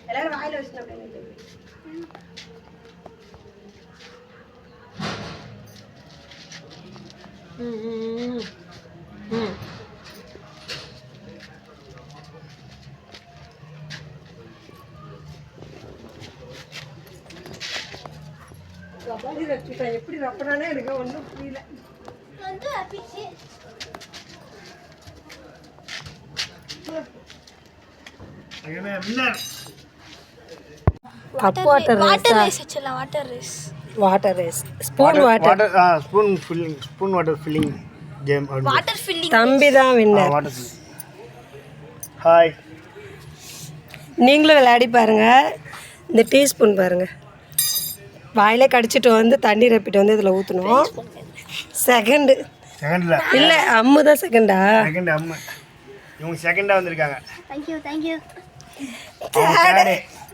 எல்லாரும் வாயில வச்சுட்டு கபாடி வச்சுட்டேன். எப்படி ரப்பனானே எனக்கு ஒன்றும் புரியல. Water race spoon water filling game. தம்பி தான் வின்னர். ஹாய், நீங்களும் விளையாடி பாருங்க. இந்த டீஸ்பூன் பாருங்க, வாயிலே கடிச்சிட்டு வந்து தண்ணி ரப்பிட்டு வந்து இதில் ஊற்றணும். செகண்டு இல்லை, அம்மு தான் செகண்டா? செகண்ட் அம்மு. இவங்க செகண்டா வந்திருக்காங்க. Thank you thank you.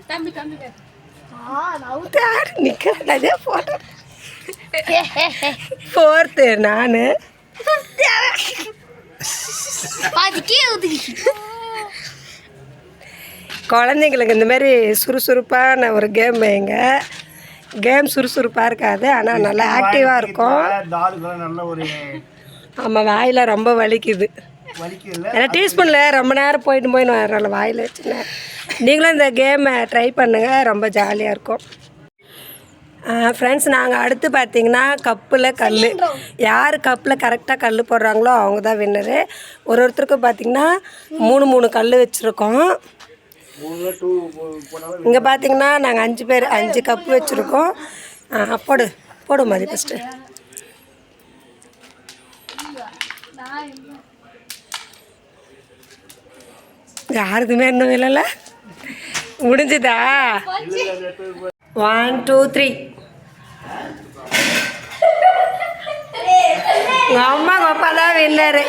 தம்பி தம்பி நிற்கிறதே போட்டோ. ஃபோர்த்து நான். குழந்தைங்களுக்கு இந்த மாதிரி சுறுசுறுப்பான ஒரு கேம் வைங்க. கேம் சுறுசுறுப்பாக இருக்காது, ஆனால் நல்லா ஆக்டிவாக இருக்கும். ஆமாம், வாயில் ரொம்ப வலிக்குது. ஏன்னா டீஸ்பூனில் ரொம்ப நேரம் போயிட்டு வரல வாயில் வச்சுனேன். நீங்களும் இந்த கேமை ட்ரை பண்ணுங்கள், ரொம்ப ஜாலியாக இருக்கும். ஃப்ரெண்ட்ஸ், நாங்கள் அடுத்து பார்த்திங்கன்னா கப்பில் கல், யார் கப்பில் கரெக்டாக கல் போடுறாங்களோ அவங்க தான் வின்னரு. ஒருத்தருக்கும் பார்த்திங்கன்னா 3 கல் வச்சுருக்கோம். இங்கே பார்த்திங்கன்னா நாங்கள் 5 பேர் 5 கப்பு வச்சுருக்கோம். போடு மாதிரி ஃபஸ்ட்டு. யாருக்குமே இன்னும் இல்லைல்ல, முடிஞ்சுதா? 1 2 3. உங்கள் அம்மா அப்பா தான் வின்னரு.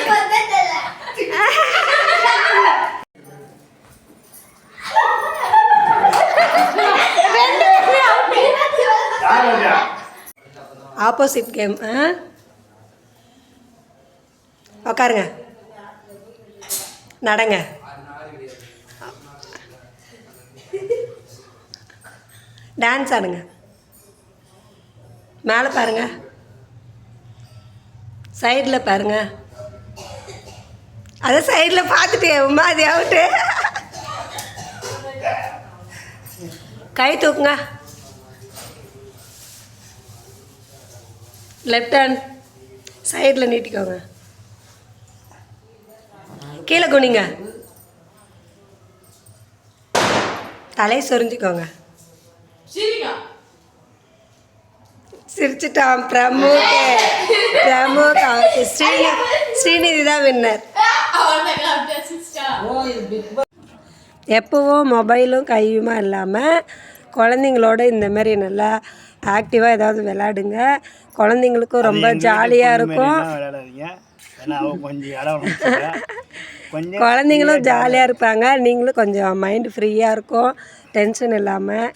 Opposite game. உக்காருங்க, நடங்க. டான்ஸ் ஆடுங்க. மேலே பாருங்க, சைடில் பாருங்க. அதை சைடில் பார்த்துட்டு மாதிரி அவுட்டு. கை தூக்குங்க. லெஃப்ட் ஹேண்ட் சைடில் நீட்டிக்கோங்க. கீழே குனிங்க. தலை சொரிஞ்சுக்கோங்க. சிரிச்சிட்டான் பிரமுக. ஸ்ரீநிதி தான் வின்னர். எப்போவும் மொபைலும் கையுமா இல்லாமல் குழந்தைங்களோட இந்த மாதிரி நல்லா ஆக்டிவாக ஏதாவது விளையாடுங்க. குழந்தைங்களுக்கும் ரொம்ப ஜாலியாக இருக்கும். குழந்தைங்களும் ஜாலியாக இருப்பாங்க, நீங்களும் கொஞ்சம் மைண்டு ஃப்ரீயாக இருக்கும், டென்ஷன் இல்லாமல்.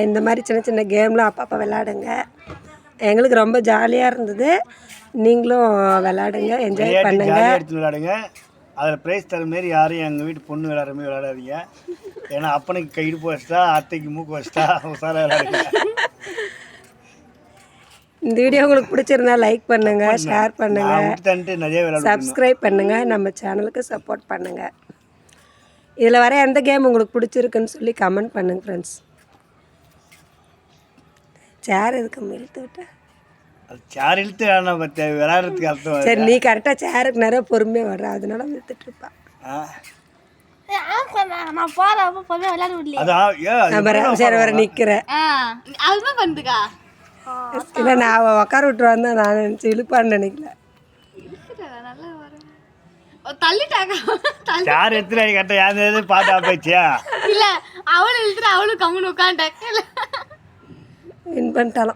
இந்த மாதிரி சின்ன சின்ன கேம்லாம் அப்பப்போ விளையாடுங்க. எங்களுக்கு ரொம்ப ஜாலியாக இருந்தது. நீங்களும் விளையாடுங்க, என்ஜாய் பண்ணுங்க. அதில் ப்ரைஸ் தர மாரி யாரும் எங்கள் வீட்டு பொண்ணு விளையாடுற மாதிரி விளையாடாதீங்க. ஏன்னா அப்பனுக்கு கை இடுப்பு வச்சிட்டா, அத்தைக்கு மூக்கு வச்சிட்டா உசாராக விளையாடுங்க. இந்த வீடியோ உங்களுக்கு பிடிச்சிருந்தா லைக் பண்ணுங்கள், ஷேர் பண்ணுங்கள், சப்ஸ்கிரைப் பண்ணுங்கள், நம்ம சேனலுக்கு சப்போர்ட் பண்ணுங்கள். இதில் வர எந்த கேம் உங்களுக்கு பிடிச்சிருக்குன்னு சொல்லி கமெண்ட் பண்ணுங்கள் ஃப்ரெண்ட்ஸ். சேர் எதுக்கு இழுத்து விட்டேன்? சேர் இழுத்து விளையாடுறதுக்கு அர்த்தம். சரி, நீ கரெக்டாக சேருக்கு நிறைய பொறுமையாக வர்ற, அதனால இழுத்துட்டு இருப்பான். சரி, வர நிற்கிறேன். இல்லை, நான் உட்கார விட்டு வந்தேன். நான் நினச்சி இழுப்பான்னு நினைக்கல. வின் பண்ணிட்டாலும்